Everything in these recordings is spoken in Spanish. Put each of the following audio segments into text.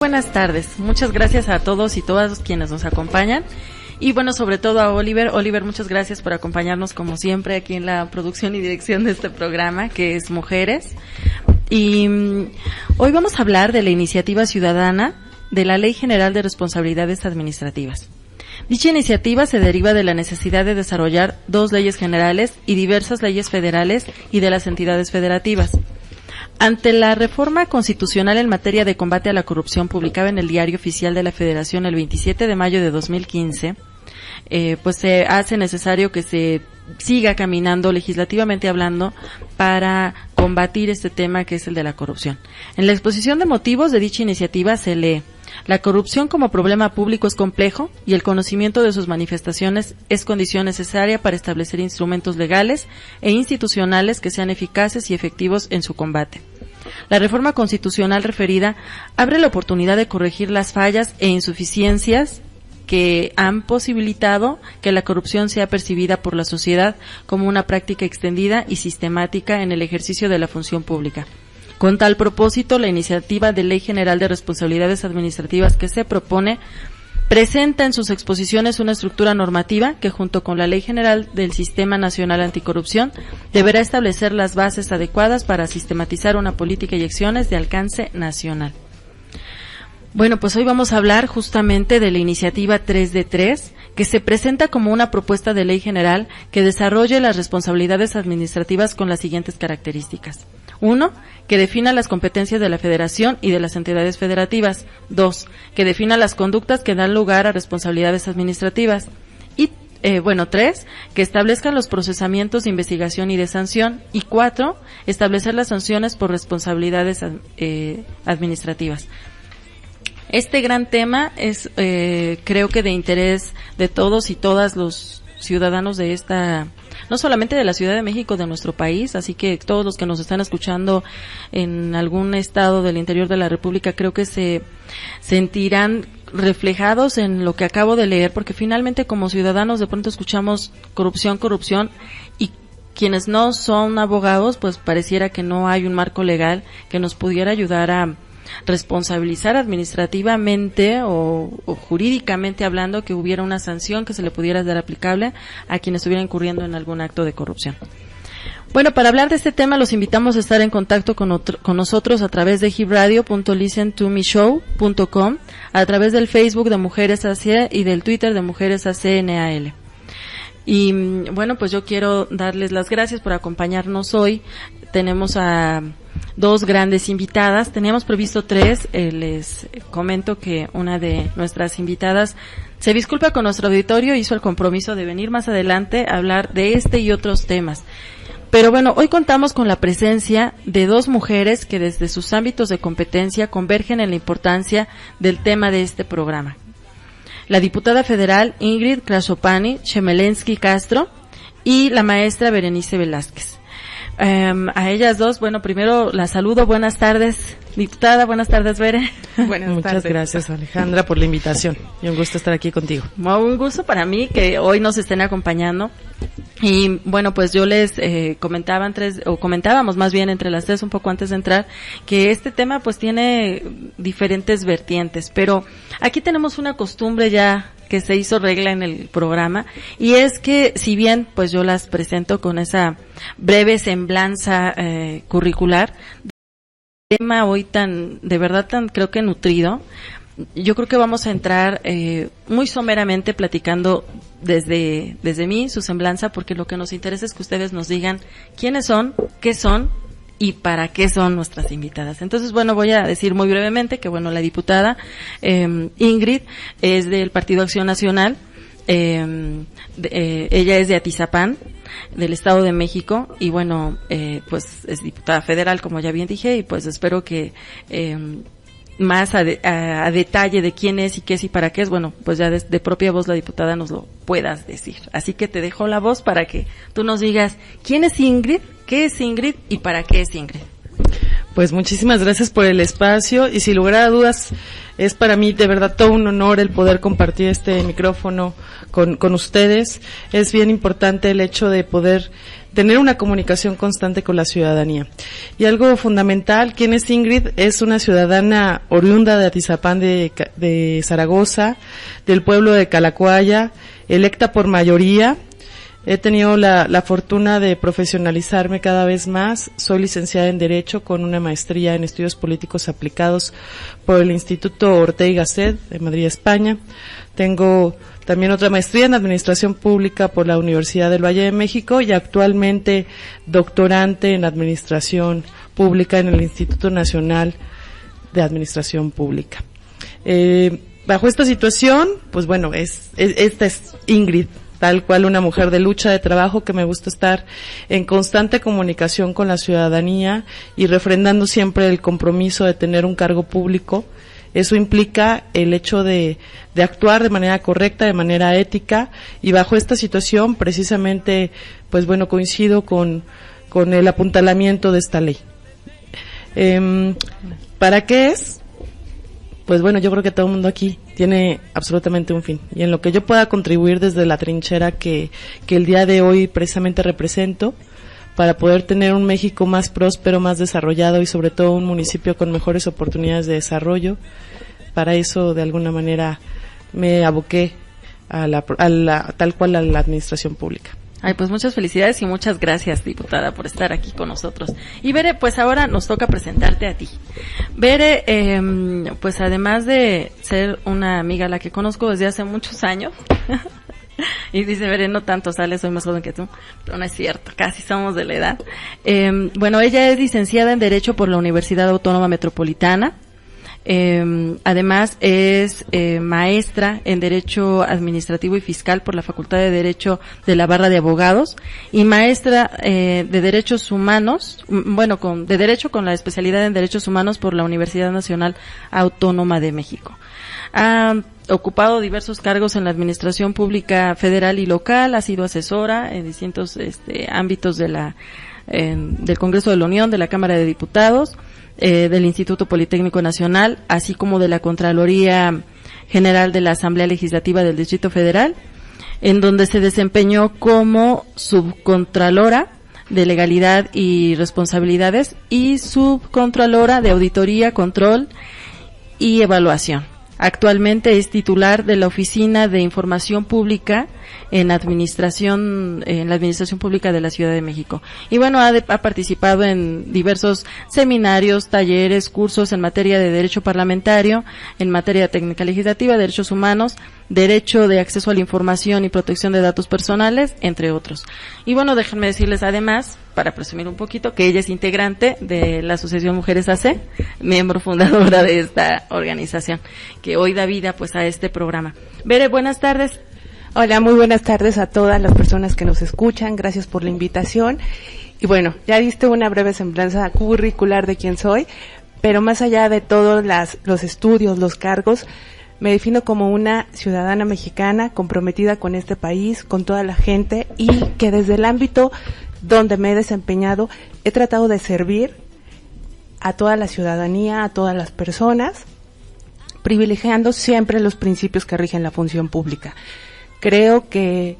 Buenas tardes, muchas gracias a todos y todas quienes nos acompañan y bueno, sobre todo a Oliver, muchas gracias por acompañarnos como siempre aquí en la producción y dirección de este programa que es Mujeres. Y hoy vamos a hablar de la iniciativa ciudadana de la Ley General de Responsabilidades Administrativas. Dicha iniciativa se deriva de la necesidad de desarrollar 2 leyes generales y diversas leyes federales y de las entidades federativas. Ante la reforma constitucional en materia de combate a la corrupción publicada en el Diario Oficial de la Federación el 27 de mayo de 2015, pues se hace necesario que se siga caminando legislativamente hablando para combatir este tema que es el de la corrupción. En la exposición de motivos de dicha iniciativa se lee: la corrupción como problema público es complejo y el conocimiento de sus manifestaciones es condición necesaria para establecer instrumentos legales e institucionales que sean eficaces y efectivos en su combate. La reforma constitucional referida abre la oportunidad de corregir las fallas e insuficiencias que han posibilitado que la corrupción sea percibida por la sociedad como una práctica extendida y sistemática en el ejercicio de la función pública. Con tal propósito, la iniciativa de Ley General de Responsabilidades Administrativas que se propone presenta en sus exposiciones una estructura normativa que, junto con la Ley General del Sistema Nacional Anticorrupción, deberá establecer las bases adecuadas para sistematizar una política y acciones de alcance nacional. Bueno, pues hoy vamos a hablar justamente de la iniciativa 3 de 3, que se presenta como una propuesta de ley general que desarrolle las responsabilidades administrativas con las siguientes características. 1. Que defina las competencias de la Federación y de las entidades federativas. 2. Que defina las conductas que dan lugar a responsabilidades administrativas. Y 3. Que establezcan los procesamientos de investigación y de sanción. Y 4. Establecer las sanciones por responsabilidades administrativas. Este gran tema es, creo que de interés de todos y todas los ciudadanos de esta, no solamente de la Ciudad de México, de nuestro país, así que todos los que nos están escuchando en algún estado del interior de la República, creo que se sentirán reflejados en lo que acabo de leer, porque finalmente como ciudadanos de pronto escuchamos corrupción, y quienes no son abogados, pues pareciera que no hay un marco legal que nos pudiera ayudar a responsabilizar administrativamente o jurídicamente hablando, que hubiera una sanción que se le pudiera dar aplicable a quienes estuvieran incurriendo en algún acto de corrupción. Bueno, para hablar de este tema los invitamos a estar en contacto con nosotros a través de hibradio.listentomeshow.com, a través del Facebook de Mujeres AC y del Twitter de Mujeres ACNAL. Y bueno, pues yo quiero darles las gracias por acompañarnos hoy. Tenemos a 2 grandes invitadas, teníamos previsto 3, les comento que una de nuestras invitadas se disculpa con nuestro auditorio, hizo el compromiso de venir más adelante a hablar de este y otros temas. Pero bueno, hoy contamos con la presencia de 2 mujeres que desde sus ámbitos de competencia convergen en la importancia del tema de este programa. La diputada federal Ingrid Krasopani Chemelensky Castro y la maestra Berenice Velázquez. A ellas 2, bueno, primero la saludo. Buenas tardes, diputada. Buenas tardes, Bere. Muchas gracias, Alejandra, por la invitación. Y un gusto estar aquí contigo. Un gusto para mí que hoy nos estén acompañando. Y bueno, pues yo les comentábamos más bien entre las 3 un poco antes de entrar, que este tema pues tiene diferentes vertientes, pero aquí tenemos una costumbre ya que se hizo regla en el programa, y es que si bien pues yo las presento con esa breve semblanza curricular, tema hoy de verdad tan creo que nutrido, yo creo que vamos a entrar muy someramente platicando desde mí, su semblanza, porque lo que nos interesa es que ustedes nos digan quiénes son, qué son y para qué son nuestras invitadas. Entonces, bueno, voy a decir muy brevemente que, bueno, la diputada Ingrid es del Partido Acción Nacional, ella es de Atizapán, del Estado de México, y bueno, pues es diputada federal, como ya bien dije, y pues espero que más a detalle de quién es y qué es y para qué es, bueno, pues ya de propia voz la diputada nos lo puedas decir. Así que te dejo la voz para que tú nos digas quién es Ingrid, qué es Ingrid y para qué es Ingrid. Pues muchísimas gracias por el espacio y sin lugar a dudas es para mí de verdad todo un honor el poder compartir este micrófono con ustedes. Es bien importante el hecho de poder tener una comunicación constante con la ciudadanía. Y algo fundamental, ¿quién es Ingrid? Es una ciudadana oriunda de Atizapán de Zaragoza, del pueblo de Calacuaya, electa por mayoría. He tenido la fortuna de profesionalizarme cada vez más. Soy licenciada en Derecho con una maestría en Estudios Políticos Aplicados por el Instituto Ortega y Gasset de Madrid, España. Tengo también otra maestría en Administración Pública por la Universidad del Valle de México y actualmente doctorante en Administración Pública en el Instituto Nacional de Administración Pública. Bajo esta situación, pues bueno, esta es Ingrid, tal cual una mujer de lucha, de trabajo, que me gusta estar en constante comunicación con la ciudadanía y refrendando siempre el compromiso de tener un cargo público. Eso implica el hecho de actuar de manera correcta, de manera ética, y bajo esta situación, precisamente, pues bueno, coincido con el apuntalamiento de esta ley. ¿Para qué es? Pues bueno, yo creo que todo el mundo aquí tiene absolutamente un fin. Y en lo que yo pueda contribuir desde la trinchera que el día de hoy precisamente represento, para poder tener un México más próspero, más desarrollado y sobre todo un municipio con mejores oportunidades de desarrollo, para eso de alguna manera me aboqué tal cual a la administración pública. Ay, pues muchas felicidades y muchas gracias, diputada, por estar aquí con nosotros. Y Bere, pues ahora nos toca presentarte a ti. Bere, pues además de ser una amiga a la que conozco desde hace muchos años, y dice Bere, no tanto, sale, soy más joven que tú, pero no es cierto, casi somos de la edad. Bueno, ella es licenciada en Derecho por la Universidad Autónoma Metropolitana. Además es maestra en Derecho Administrativo y Fiscal por la Facultad de Derecho de la Barra de Abogados y maestra de Derechos Humanos, de Derecho con la especialidad en Derechos Humanos por la Universidad Nacional Autónoma de México. Ha ocupado diversos cargos en la administración pública federal y local, ha sido asesora en distintos ámbitos del Congreso de la Unión, de la Cámara de Diputados, del Instituto Politécnico Nacional, así como de la Contraloría General de la Asamblea Legislativa del Distrito Federal, en donde se desempeñó como subcontralora de Legalidad y Responsabilidades y subcontralora de Auditoría, Control y Evaluación. Actualmente es titular de la Oficina de Información Pública en la Administración Pública de la Ciudad de México. Y bueno, ha participado en diversos seminarios, talleres, cursos en materia de derecho parlamentario, en materia técnica legislativa, derechos humanos, derecho de acceso a la información y protección de datos personales, entre otros. Y bueno, déjenme decirles además, para presumir un poquito, que ella es integrante de la Asociación Mujeres AC, miembro fundadora de esta organización, que hoy da vida pues a este programa. Bere, buenas tardes. Hola, muy buenas tardes a todas las personas que nos escuchan, gracias por la invitación. Y bueno, ya diste una breve semblanza curricular de quién soy, pero más allá de todos los estudios, los cargos, me defino como una ciudadana mexicana comprometida con este país, con toda la gente, y que desde el ámbito donde me he desempeñado he tratado de servir a toda la ciudadanía, a todas las personas, privilegiando siempre los principios que rigen la función pública. Creo que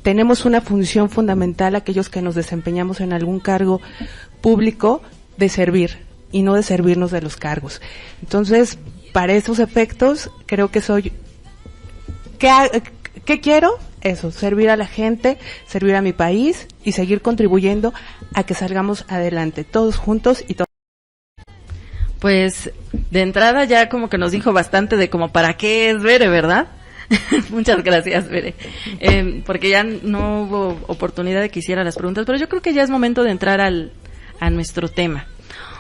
tenemos una función fundamental aquellos que nos desempeñamos en algún cargo público de servir y no de servirnos de los cargos. Entonces, para esos efectos, creo que soy... ¿Qué quiero? Eso, servir a la gente, servir a mi país y seguir contribuyendo a que salgamos adelante, todos juntos y todos. Pues, de entrada ya como que nos dijo bastante de como para qué es Bere, ¿verdad? Muchas gracias, Bere. Porque ya no hubo oportunidad de que hiciera las preguntas, pero yo creo que ya es momento de entrar a nuestro tema.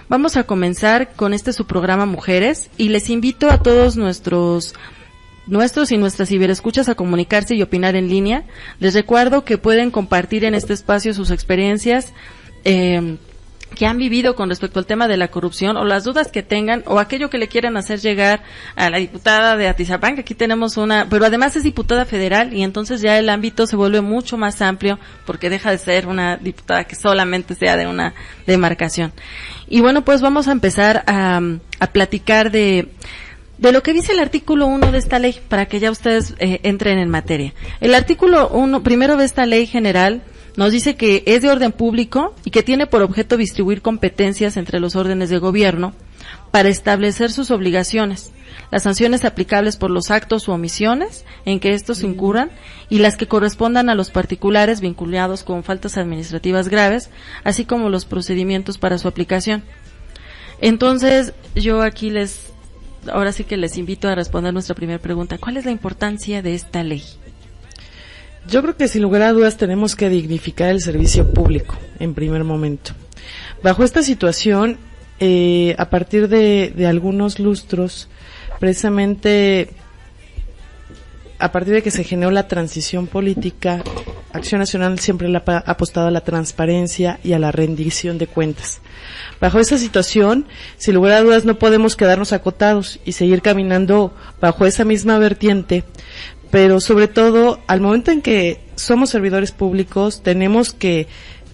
Vamos a comenzar con su programa Mujeres y les invito a todos nuestros y nuestras ciberescuchas a comunicarse y opinar en línea. Les recuerdo que pueden compartir en este espacio sus experiencias que han vivido con respecto al tema de la corrupción, o las dudas que tengan, o aquello que le quieran hacer llegar a la diputada de Atizapán, que aquí tenemos una, pero además es diputada federal, y entonces ya el ámbito se vuelve mucho más amplio, porque deja de ser una diputada que solamente sea de una demarcación. Y bueno, pues vamos a empezar a platicar de lo que dice el artículo 1 de esta ley, para que ya ustedes entren en materia. El artículo 1, primero de esta ley general, nos dice que es de orden público y que tiene por objeto distribuir competencias entre los órdenes de gobierno para establecer sus obligaciones, las sanciones aplicables por los actos u omisiones en que estos incurran y las que correspondan a los particulares vinculados con faltas administrativas graves, así como los procedimientos para su aplicación. Entonces, yo aquí ahora sí que les invito a responder nuestra primera pregunta. ¿Cuál es la importancia de esta ley? Yo creo que sin lugar a dudas tenemos que dignificar el servicio público en primer momento. Bajo esta situación, a partir de algunos lustros, precisamente a partir de que se generó la transición política, Acción Nacional siempre le ha apostado a la transparencia y a la rendición de cuentas. Bajo esa situación, sin lugar a dudas, no podemos quedarnos acotados y seguir caminando bajo esa misma vertiente, pero sobre todo, al momento en que somos servidores públicos, tenemos que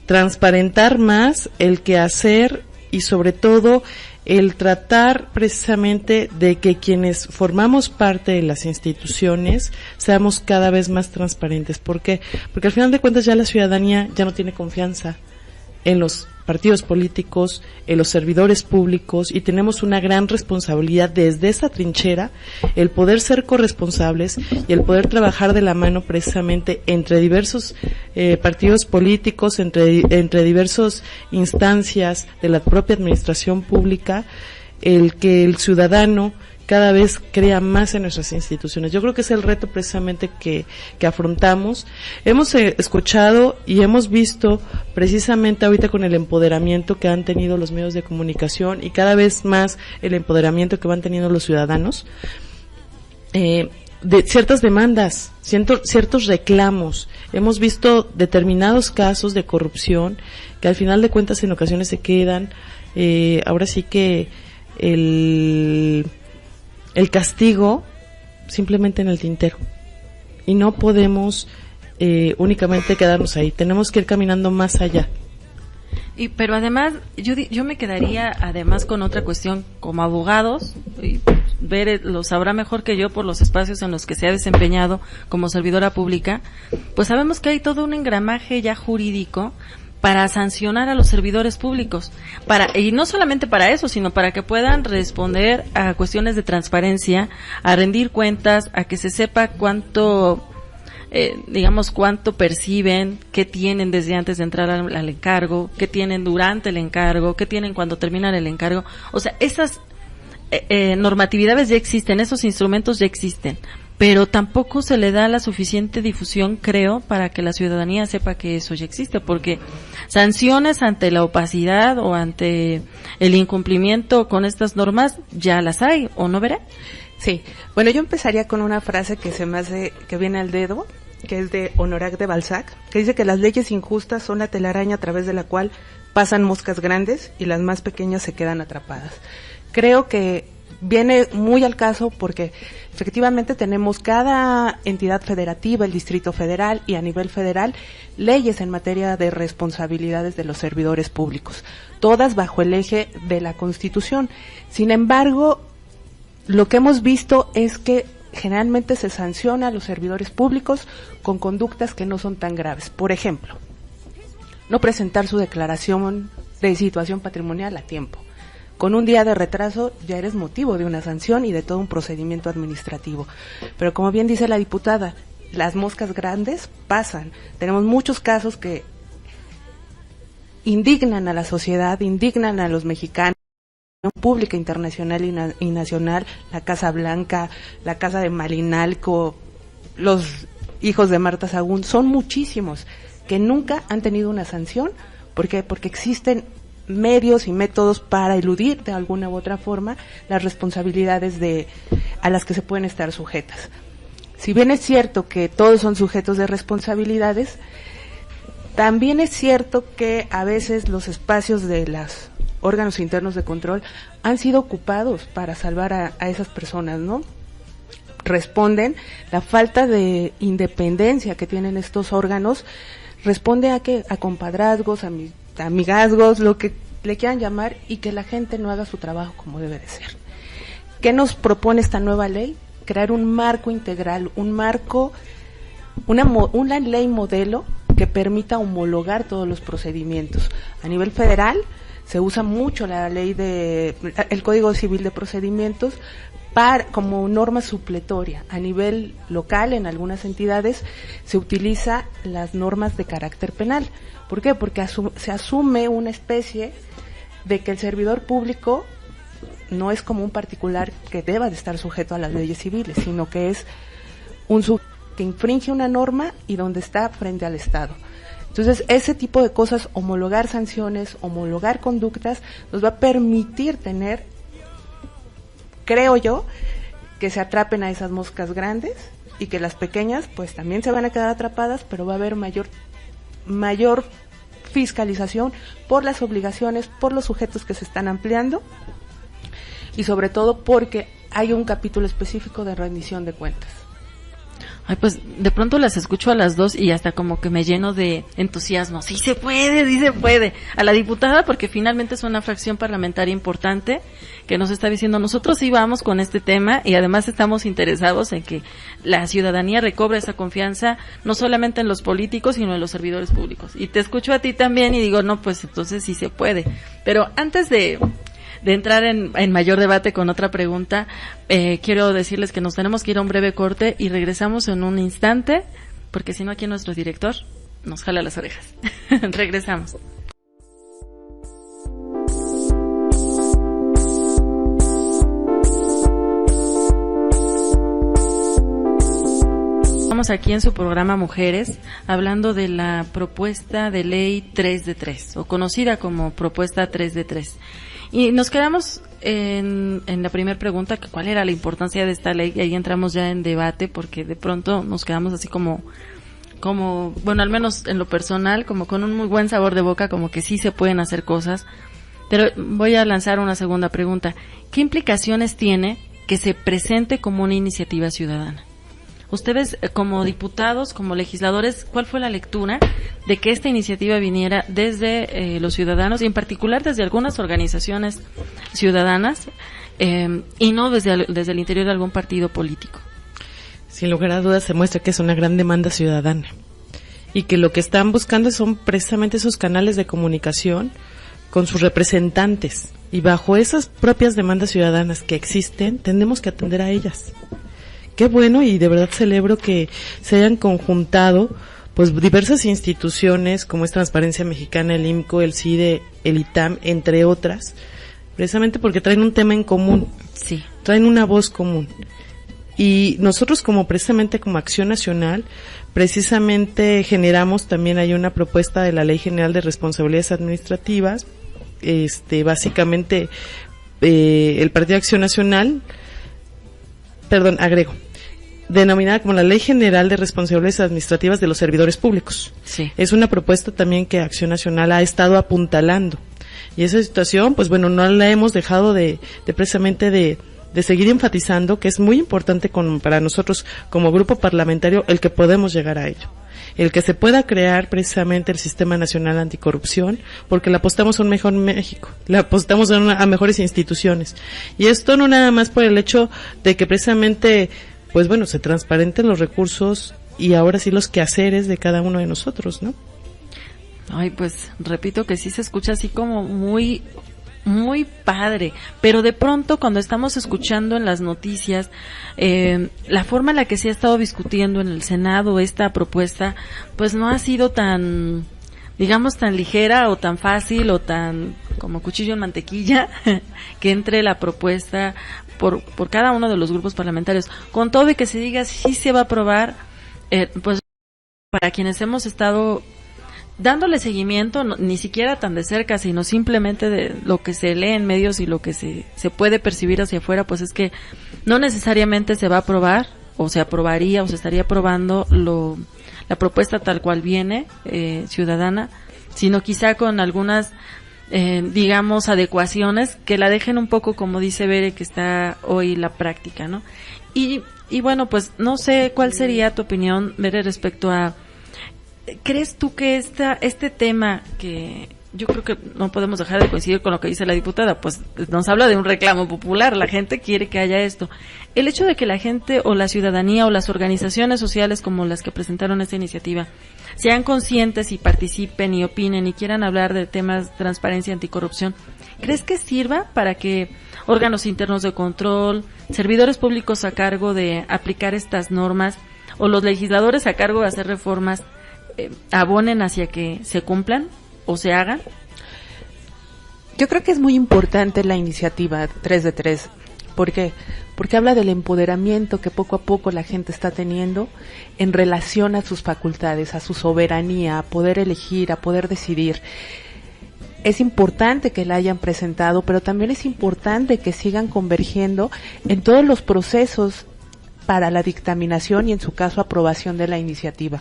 transparentar más el quehacer y sobre todo el tratar precisamente de que quienes formamos parte de las instituciones seamos cada vez más transparentes. ¿Por qué? Porque al final de cuentas ya la ciudadanía ya no tiene confianza en los partidos políticos, en los servidores públicos, y tenemos una gran responsabilidad desde esa trinchera, el poder ser corresponsables y el poder trabajar de la mano precisamente entre diversos partidos políticos, entre diversas instancias de la propia administración pública, el que el ciudadano cada vez crea más en nuestras instituciones. Yo creo que es el reto precisamente que afrontamos. Hemos escuchado y hemos visto precisamente ahorita con el empoderamiento que han tenido los medios de comunicación y cada vez más el empoderamiento que van teniendo los ciudadanos, de ciertas demandas, ciertos reclamos. Hemos visto determinados casos de corrupción que al final de cuentas en ocasiones se quedan, ahora sí que el castigo simplemente en el tintero, y no podemos únicamente quedarnos ahí, tenemos que ir caminando más allá. Pero además, yo me quedaría además con otra cuestión, como abogados, y lo sabrá mejor que yo por los espacios en los que se ha desempeñado como servidora pública, pues sabemos que hay todo un engramaje ya jurídico para sancionar a los servidores públicos, y no solamente para eso, sino para que puedan responder a cuestiones de transparencia, a rendir cuentas, a que se sepa cuánto perciben, qué tienen desde antes de entrar al encargo, qué tienen durante el encargo, qué tienen cuando terminan el encargo. O sea, esas normatividades ya existen, esos instrumentos ya existen, pero tampoco se le da la suficiente difusión, creo, para que la ciudadanía sepa que eso ya existe, porque sanciones ante la opacidad o ante el incumplimiento con estas normas ya las hay, ¿o no, Vera? Sí, bueno, yo empezaría con una frase que se me hace, que viene al dedo, que es de Honorat de Balzac, que dice que las leyes injustas son la telaraña a través de la cual pasan moscas grandes y las más pequeñas se quedan atrapadas. Creo que viene muy al caso porque efectivamente tenemos cada entidad federativa, el Distrito Federal y a nivel federal, leyes en materia de responsabilidades de los servidores públicos, todas bajo el eje de la Constitución. Sin embargo, lo que hemos visto es que generalmente se sanciona a los servidores públicos con conductas que no son tan graves. Por ejemplo, no presentar su declaración de situación patrimonial a tiempo. Con un día de retraso ya eres motivo de una sanción y de todo un procedimiento administrativo. Pero como bien dice la diputada, las moscas grandes pasan. Tenemos muchos casos que indignan a la sociedad, indignan a los mexicanos, pública internacional y nacional, la Casa Blanca, la Casa de Malinalco, los hijos de Marta Sagún, son muchísimos que nunca han tenido una sanción. ¿Por qué? Porque existen medios y métodos para eludir de alguna u otra forma las responsabilidades a las que se pueden estar sujetas. Si bien es cierto que todos son sujetos de responsabilidades, También es cierto que a veces los espacios de los órganos internos de control han sido ocupados para salvar a esas personas, ¿no? Responden, la falta de independencia que tienen estos órganos responde a compadrazgos, a amigazgos, lo que le quieran llamar, y que la gente no haga su trabajo como debe de ser. ¿Qué nos propone esta nueva ley? Crear un marco integral, una ley modelo que permita homologar todos los procedimientos. A nivel federal se usa mucho el Código Civil de Procedimientos como norma supletoria. A nivel local, en algunas entidades, se utiliza las normas de carácter penal. ¿Por qué? Porque se asume una especie de que el servidor público no es como un particular que deba de estar sujeto a las leyes civiles, sino que es un sujeto que infringe una norma y donde está frente al Estado. Entonces, ese tipo de cosas, homologar sanciones, homologar conductas, nos va a permitir tener, creo yo, que se atrapen a esas moscas grandes y que las pequeñas pues también se van a quedar atrapadas, pero va a haber mayor fiscalización por las obligaciones, por los sujetos que se están ampliando y sobre todo porque hay un capítulo específico de rendición de cuentas. Ay, pues de pronto las escucho a las dos y hasta como que me lleno de entusiasmo. Sí se puede, sí se puede. A la diputada, porque finalmente es una fracción parlamentaria importante que nos está diciendo, nosotros sí vamos con este tema y además estamos interesados en que la ciudadanía recobre esa confianza, no solamente en los políticos, sino en los servidores públicos. Y te escucho a ti también y digo, no, pues entonces sí se puede. Pero antes de entrar en mayor debate con otra pregunta, quiero decirles que nos tenemos que ir a un breve corte y regresamos en un instante, porque si no aquí nuestro director nos jala las orejas. Regresamos. Estamos aquí en su programa Mujeres, hablando de la propuesta de ley 3 de 3, o conocida como propuesta 3 de 3. Y nos quedamos en la primera pregunta, que cuál era la importancia de esta ley, y ahí entramos ya en debate, porque de pronto nos quedamos así como, bueno, al menos en lo personal, como con un muy buen sabor de boca, como que sí se pueden hacer cosas. Pero voy a lanzar una segunda pregunta. ¿Qué implicaciones tiene que se presente como una iniciativa ciudadana? Ustedes, como diputados, como legisladores, ¿cuál fue la lectura de que esta iniciativa viniera desde los ciudadanos y en particular desde algunas organizaciones ciudadanas y no desde el interior de algún partido político? Sin lugar a dudas se muestra que es una gran demanda ciudadana y que lo que están buscando son precisamente esos canales de comunicación con sus representantes, y bajo esas propias demandas ciudadanas que existen tenemos que atender a ellas. Qué bueno, y de verdad celebro que se hayan conjuntado pues diversas instituciones como es Transparencia Mexicana, el IMCO, el CIDE, el ITAM, entre otras, precisamente porque traen un tema en común, sí, traen una voz común. Y nosotros precisamente como Acción Nacional, precisamente generamos también hay una propuesta de la Ley General de Responsabilidades Administrativas, básicamente el Partido Acción Nacional, denominada como la Ley General de Responsabilidades Administrativas de los Servidores Públicos. Sí. Es una propuesta también que Acción Nacional ha estado apuntalando. Y esa situación, pues bueno, no la hemos dejado de precisamente de seguir enfatizando, que es muy importante para nosotros como grupo parlamentario el que podemos llegar a ello. El que se pueda crear precisamente el Sistema Nacional Anticorrupción, porque le apostamos a un mejor México, le apostamos a mejores instituciones. Y esto no nada más por el hecho de que precisamente pues bueno, se transparenten los recursos y ahora sí los quehaceres de cada uno de nosotros, ¿no? Ay, pues repito que sí se escucha así como muy, muy padre, pero de pronto cuando estamos escuchando en las noticias la forma en la que se ha estado discutiendo en el Senado esta propuesta, pues no ha sido tan, digamos, tan ligera o tan fácil o tan como cuchillo en mantequilla que entre la propuesta por cada uno de los grupos parlamentarios, con todo y que se diga sí se va a aprobar, pues para quienes hemos estado dándole seguimiento, ni siquiera tan de cerca, sino simplemente de lo que se lee en medios y lo que se puede percibir hacia afuera, pues es que no necesariamente se va a aprobar, o se aprobaría, o se estaría aprobando la propuesta tal cual viene, ciudadana, sino quizá con algunas, digamos, adecuaciones que la dejen un poco, como dice Bere, que está hoy la práctica, ¿no? Y bueno, pues no sé cuál sería tu opinión, Bere, respecto a, ¿crees tú que este tema que yo creo que no podemos dejar de coincidir con lo que dice la diputada, pues nos habla de un reclamo popular, la gente quiere que haya esto. El hecho de que la gente o la ciudadanía o las organizaciones sociales como las que presentaron esta iniciativa sean conscientes y participen y opinen y quieran hablar de temas de transparencia y anticorrupción, ¿crees que sirva para que órganos internos de control, servidores públicos a cargo de aplicar estas normas o los legisladores a cargo de hacer reformas abonen hacia que se cumplan o se hagan? Yo creo que es muy importante la iniciativa 3 de 3. ¿Por qué? Porque habla del empoderamiento que poco a poco la gente está teniendo en relación a sus facultades, a su soberanía, a poder elegir, a poder decidir. Es importante que la hayan presentado, pero también es importante que sigan convergiendo en todos los procesos para la dictaminación y en su caso aprobación de la iniciativa.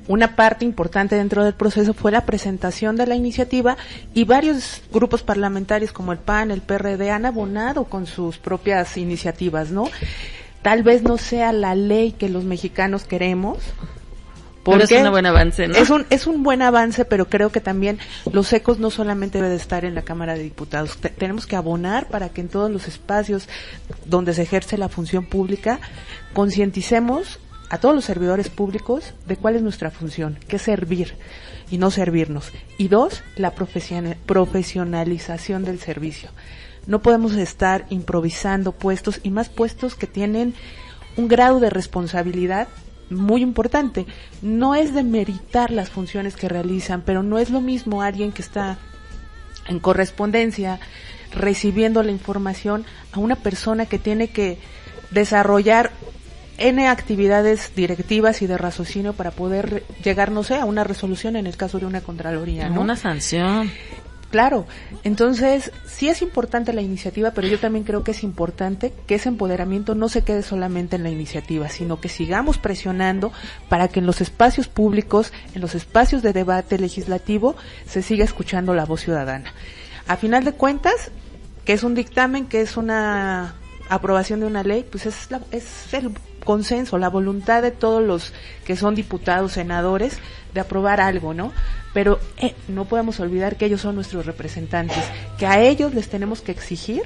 Una parte importante dentro del proceso fue la presentación de la iniciativa y varios grupos parlamentarios como el PAN, el PRD han abonado con sus propias iniciativas, ¿no? Tal vez no sea la ley que los mexicanos queremos, pero es un buen avance, ¿no? Es un buen avance, pero creo que también los ecos no solamente deben de estar en la Cámara de Diputados. Tenemos que abonar para que en todos los espacios donde se ejerce la función pública concienticemos a todos los servidores públicos de cuál es nuestra función, que es servir y no servirnos. Y 2, la profesionalización del servicio. No podemos estar improvisando puestos, y más puestos que tienen un grado de responsabilidad muy importante. No es demeritar las funciones que realizan, pero no es lo mismo alguien que está en correspondencia recibiendo la información a una persona que tiene que desarrollar N actividades directivas y de raciocinio para poder llegar, no sé, a una resolución en el caso de una contraloría, ¿no? Una sanción. Claro, entonces sí es importante la iniciativa, pero yo también creo que es importante que ese empoderamiento no se quede solamente en la iniciativa, sino que sigamos presionando para que en los espacios públicos, en los espacios de debate legislativo, se siga escuchando la voz ciudadana. A final de cuentas, que es un dictamen, que es una aprobación de una ley, pues es el consenso, la voluntad de todos los que son diputados, senadores, de aprobar algo, ¿no? Pero no podemos olvidar que ellos son nuestros representantes, que a ellos les tenemos que exigir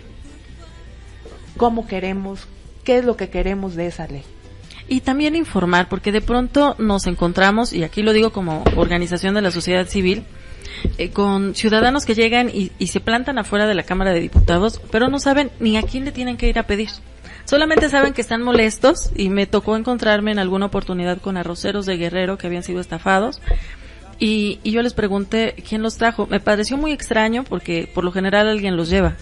cómo queremos, qué es lo que queremos de esa ley. Y también informar, porque de pronto nos encontramos, y aquí lo digo como organización de la sociedad civil, con ciudadanos que llegan y se plantan afuera de la Cámara de Diputados, pero no saben ni a quién le tienen que ir a pedir. Solamente saben que están molestos, y me tocó encontrarme en alguna oportunidad con arroceros de Guerrero que habían sido estafados, y yo les pregunté quién los trajo. Me pareció muy extraño porque por lo general alguien los lleva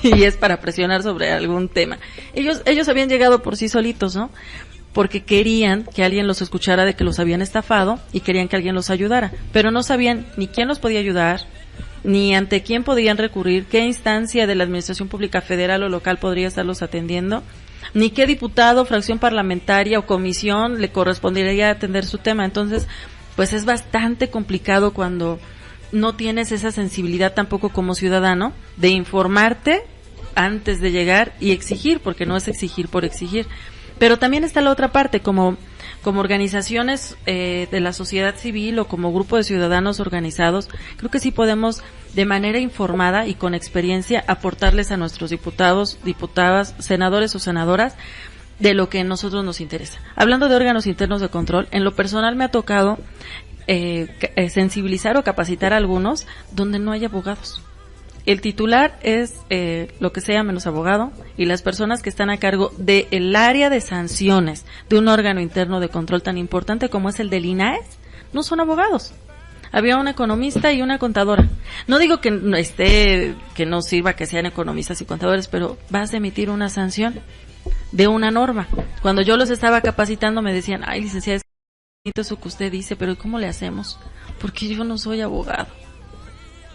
y es para presionar sobre algún tema. Ellos habían llegado por sí solitos, ¿no? Porque querían que alguien los escuchara de que los habían estafado y querían que alguien los ayudara, pero no sabían ni quién los podía ayudar, ni ante quién podían recurrir, qué instancia de la administración pública federal o local podría estarlos atendiendo, ni qué diputado, fracción parlamentaria o comisión le correspondería atender su tema. Entonces, pues es bastante complicado cuando no tienes esa sensibilidad tampoco como ciudadano de informarte antes de llegar y exigir, porque no es exigir por exigir. Pero también está la otra parte, como organizaciones de la sociedad civil o como grupo de ciudadanos organizados, creo que sí podemos de manera informada y con experiencia aportarles a nuestros diputados, diputadas, senadores o senadoras de lo que a nosotros nos interesa. Hablando de órganos internos de control, en lo personal me ha tocado sensibilizar o capacitar a algunos donde no hay abogados. El titular es lo que sea menos abogado, y las personas que están a cargo del área de sanciones de un órgano interno de control tan importante como es el del INAES no son abogados. Había una economista y una contadora. No digo que no sirva que sean economistas y contadores, pero vas a emitir una sanción de una norma. Cuando yo los estaba capacitando me decían, ay, licenciada, es bonito eso que usted dice, pero ¿cómo le hacemos? Porque yo no soy abogado.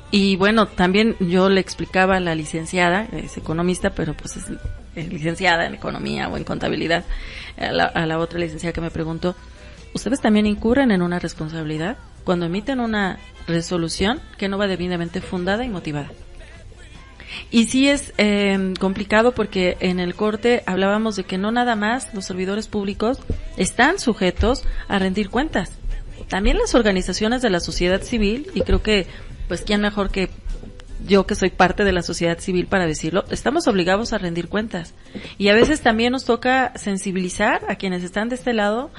Y bueno, también yo le explicaba a la licenciada, es economista, pero pues es licenciada en economía o en contabilidad, a la otra licenciada que me preguntó, ustedes también incurren en una responsabilidad cuando emiten una resolución que no va debidamente fundada y motivada. Y sí es complicado porque en el corte hablábamos de que no nada más los servidores públicos están sujetos a rendir cuentas. También las organizaciones de la sociedad civil, y creo que pues quién mejor que yo, que soy parte de la sociedad civil para decirlo, estamos obligados a rendir cuentas. Y a veces también nos toca sensibilizar a quienes están de este lado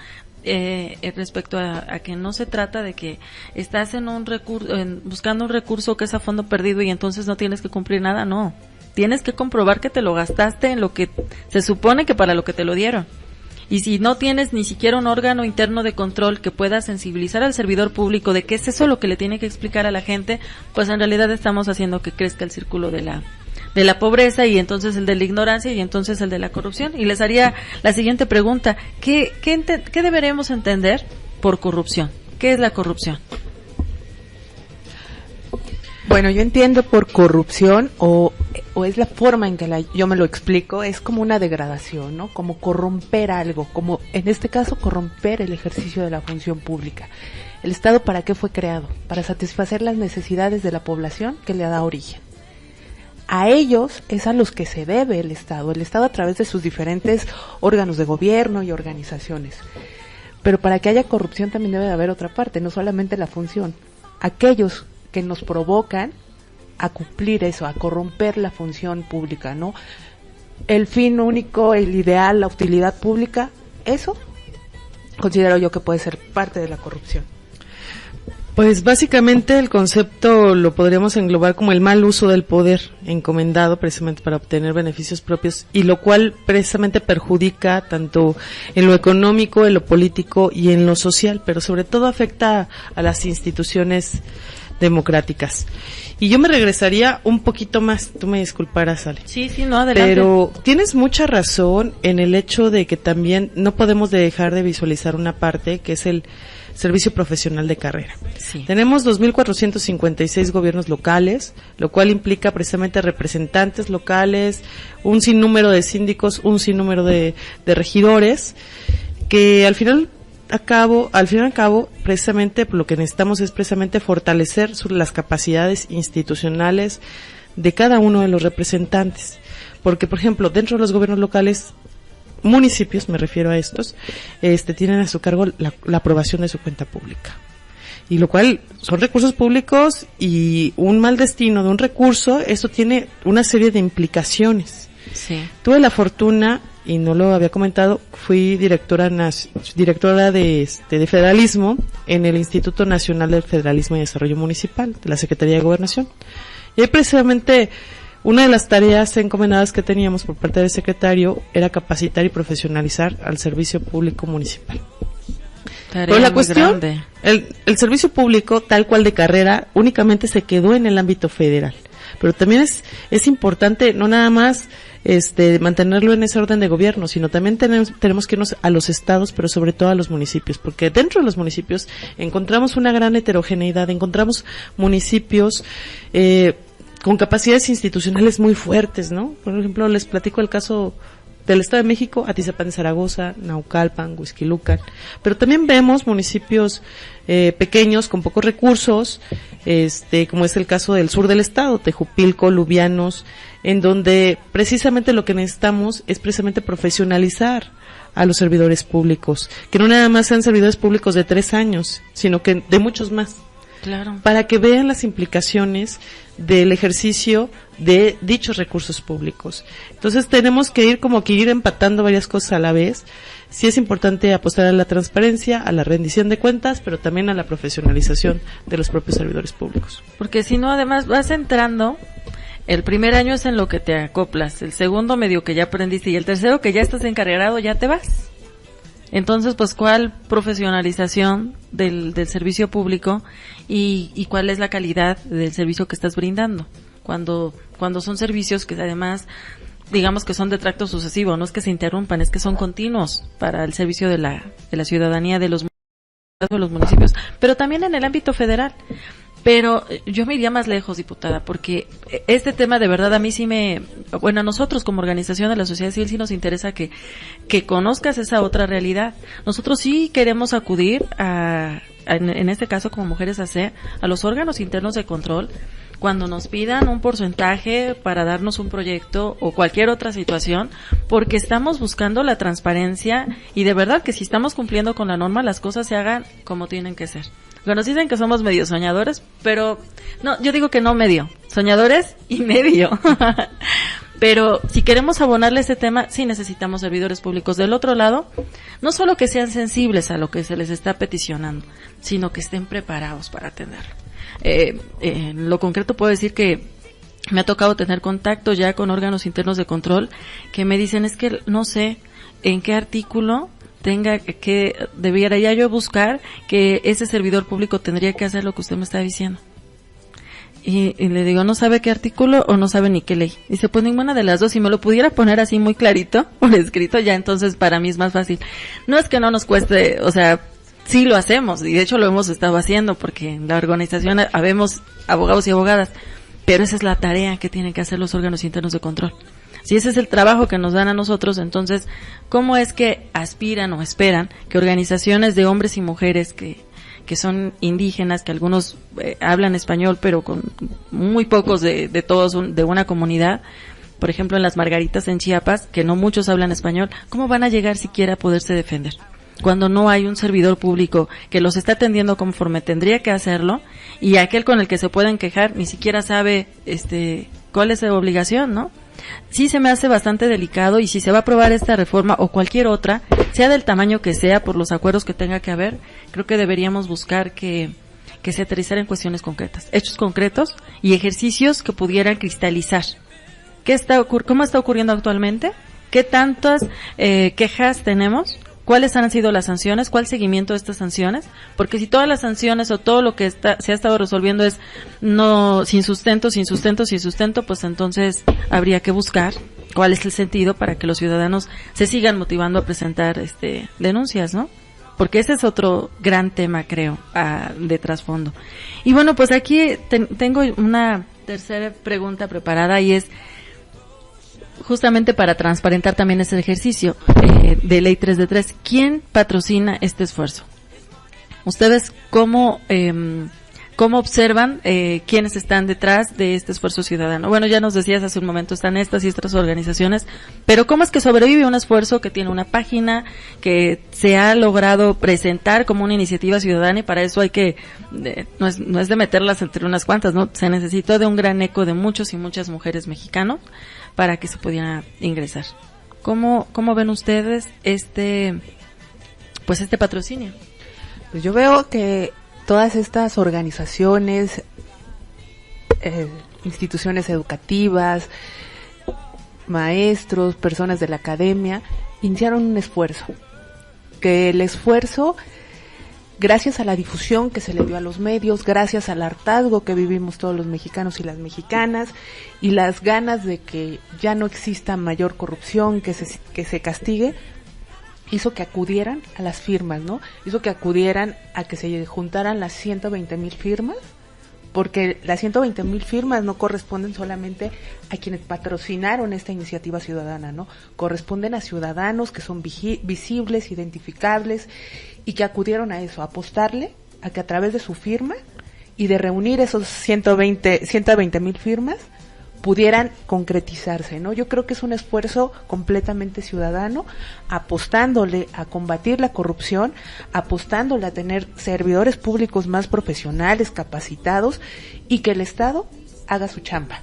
respecto a que no se trata de que estás en un buscando un recurso que es a fondo perdido y entonces no tienes que cumplir nada. No, tienes que comprobar que te lo gastaste en lo que se supone que para lo que te lo dieron. Y si no tienes ni siquiera un órgano interno de control que pueda sensibilizar al servidor público de qué es eso lo que le tiene que explicar a la gente, pues en realidad estamos haciendo que crezca el círculo de la pobreza, y entonces el de la ignorancia, y entonces el de la corrupción. Y les haría la siguiente pregunta: ¿qué deberemos entender por corrupción? ¿Qué es la corrupción? Bueno, yo entiendo por corrupción, o es la forma en que yo me lo explico, es como una degradación, ¿no? Como corromper algo, como en este caso corromper el ejercicio de la función pública. ¿El Estado para qué fue creado? Para satisfacer las necesidades de la población que le da origen. A ellos es a los que se debe el Estado a través de sus diferentes órganos de gobierno y organizaciones. Pero para que haya corrupción también debe de haber otra parte, no solamente la función. Aquellos que nos provocan a cumplir eso, a corromper la función pública, ¿no? El fin único, el ideal, la utilidad pública, eso considero yo que puede ser parte de la corrupción. Pues básicamente el concepto lo podríamos englobar como el mal uso del poder encomendado precisamente para obtener beneficios propios, y lo cual precisamente perjudica tanto en lo económico, en lo político y en lo social, pero sobre todo afecta a las instituciones democráticas. Y yo me regresaría un poquito más, tú me disculparás, Ale. Sí, no, adelante. Pero tienes mucha razón en el hecho de que también no podemos dejar de visualizar una parte que es el servicio profesional de carrera. Sí. Tenemos 2.456 gobiernos locales, lo cual implica precisamente representantes locales, un sinnúmero de síndicos, un sinnúmero de regidores, que al fin y al cabo, precisamente lo que necesitamos es precisamente fortalecer las capacidades institucionales de cada uno de los representantes. Porque, por ejemplo, dentro de los gobiernos locales, municipios, me refiero a estos, tienen a su cargo la aprobación de su cuenta pública. Y lo cual son recursos públicos, y un mal destino de un recurso, eso tiene una serie de implicaciones. Sí. Tuve la fortuna, y no lo había comentado, fui directora de federalismo en el Instituto Nacional del Federalismo y Desarrollo Municipal de la Secretaría de Gobernación. Y ahí precisamente una de las tareas encomendadas que teníamos por parte del secretario era capacitar y profesionalizar al servicio público municipal. Pero la cuestión, el servicio público tal cual de carrera únicamente se quedó en el ámbito federal. Pero también es importante no nada más mantenerlo en ese orden de gobierno, sino también tenemos que irnos a los estados, pero sobre todo a los municipios, porque dentro de los municipios encontramos una gran heterogeneidad, encontramos municipios con capacidades institucionales muy fuertes, ¿no? Por ejemplo, les platico el caso del Estado de México, Atizapán de Zaragoza, Naucalpan, Huixquilucan, pero también vemos municipios pequeños con pocos recursos, como es el caso del sur del estado, Tejupilco, Lubianos, en donde precisamente lo que necesitamos es precisamente profesionalizar a los servidores públicos, que no nada más sean servidores públicos de 3 años, sino que de muchos más. Claro. Para que vean las implicaciones del ejercicio de dichos recursos públicos. Entonces tenemos que ir empatando varias cosas a la vez. Sí es importante apostar a la transparencia, a la rendición de cuentas, pero también a la profesionalización de los propios servidores públicos. Porque si no, además vas entrando, el primer año es en lo que te acoplas, el segundo medio que ya aprendiste, y el tercero que ya estás encargado, ya te vas. Entonces, pues, ¿cuál profesionalización del servicio público y cuál es la calidad del servicio que estás brindando? Cuando son servicios que además, digamos que son de tracto sucesivo, no es que se interrumpan, es que son continuos para el servicio de la ciudadanía de los municipios, pero también en el ámbito federal. Pero yo me iría más lejos, diputada, porque este tema de verdad a mí sí bueno, a nosotros como organización de la sociedad civil sí nos interesa que conozcas esa otra realidad. Nosotros sí queremos acudir en este caso como Mujeres AC, a los órganos internos de control, cuando nos pidan un porcentaje para darnos un proyecto o cualquier otra situación, porque estamos buscando la transparencia y de verdad que si estamos cumpliendo con la norma, las cosas se hagan como tienen que ser. Nos dicen que somos medio soñadores, pero no, yo digo que no medio, soñadores y medio. Pero si queremos abonarle ese tema, sí necesitamos servidores públicos del otro lado, no solo que sean sensibles a lo que se les está peticionando, sino que estén preparados para atenderlo. En lo concreto puedo decir que me ha tocado tener contacto ya con órganos internos de control que me dicen, es que no sé en qué artículo debería ya yo buscar que ese servidor público tendría que hacer lo que usted me está diciendo. Y le digo, ¿no sabe qué artículo o no sabe ni qué ley? Dice, pues ninguna de las dos. Si me lo pudiera poner así muy clarito por escrito, ya entonces para mí es más fácil. No es que no nos cueste, o sea, sí lo hacemos y de hecho lo hemos estado haciendo porque en la organización habemos abogados y abogadas, pero esa es la tarea que tienen que hacer los órganos internos de control. Si ese es el trabajo que nos dan a nosotros, entonces, ¿cómo es que aspiran o esperan que organizaciones de hombres y mujeres que son indígenas, que algunos hablan español, pero con muy pocos de todos de una comunidad, por ejemplo en las Margaritas en Chiapas, que no muchos hablan español, ¿cómo van a llegar siquiera a poderse defender? Cuando no hay un servidor público que los está atendiendo conforme tendría que hacerlo, y aquel con el que se pueden quejar ni siquiera sabe cuál es la obligación, ¿no? Sí se me hace bastante delicado, y si se va a aprobar esta reforma o cualquier otra, sea del tamaño que sea, por los acuerdos que tenga que haber, creo que deberíamos buscar que se aterrizara en cuestiones concretas, hechos concretos y ejercicios que pudieran cristalizar. ¿Cómo está ocurriendo actualmente? ¿Qué tantas quejas tenemos? ¿Cuáles han sido las sanciones? ¿Cuál seguimiento de estas sanciones? Porque si todas las sanciones o todo lo que se ha estado resolviendo es sin sustento, pues entonces habría que buscar cuál es el sentido para que los ciudadanos se sigan motivando a presentar denuncias, ¿no? Porque ese es otro gran tema, creo, de trasfondo. Y bueno, pues aquí tengo una tercera pregunta preparada, y es justamente para transparentar también ese ejercicio de Ley 3 de 3. ¿Quién patrocina este esfuerzo? ¿Ustedes cómo observan quiénes están detrás de este esfuerzo ciudadano? Bueno, ya nos decías hace un momento, están estas y estas organizaciones, pero ¿cómo es que sobrevive un esfuerzo que tiene una página, que se ha logrado presentar como una iniciativa ciudadana, y para eso hay que, no es de meterlas entre unas cuantas, ¿no? Se necesitó de un gran eco de muchos y muchas mujeres mexicanos para que se pudiera ingresar. ¿Cómo ven ustedes este patrocinio? Pues yo veo que todas estas organizaciones, instituciones educativas, maestros, personas de la academia, iniciaron un esfuerzo. Que el esfuerzo, gracias a la difusión que se le dio a los medios, gracias al hartazgo que vivimos todos los mexicanos y las mexicanas, y las ganas de que ya no exista mayor corrupción, que se castigue, hizo que acudieran a las firmas, ¿no? Hizo que acudieran a que se juntaran las 120,000 firmas, porque las 120,000 firmas no corresponden solamente a quienes patrocinaron esta iniciativa ciudadana, ¿no? Corresponden a ciudadanos que son visibles, identificables, y que acudieron a eso, a apostarle a que a través de su firma y de reunir esos 120,000 firmas pudieran concretizarse, ¿no? Yo creo que es un esfuerzo completamente ciudadano, apostándole a combatir la corrupción, apostándole a tener servidores públicos más profesionales, capacitados, y que el Estado haga su chamba,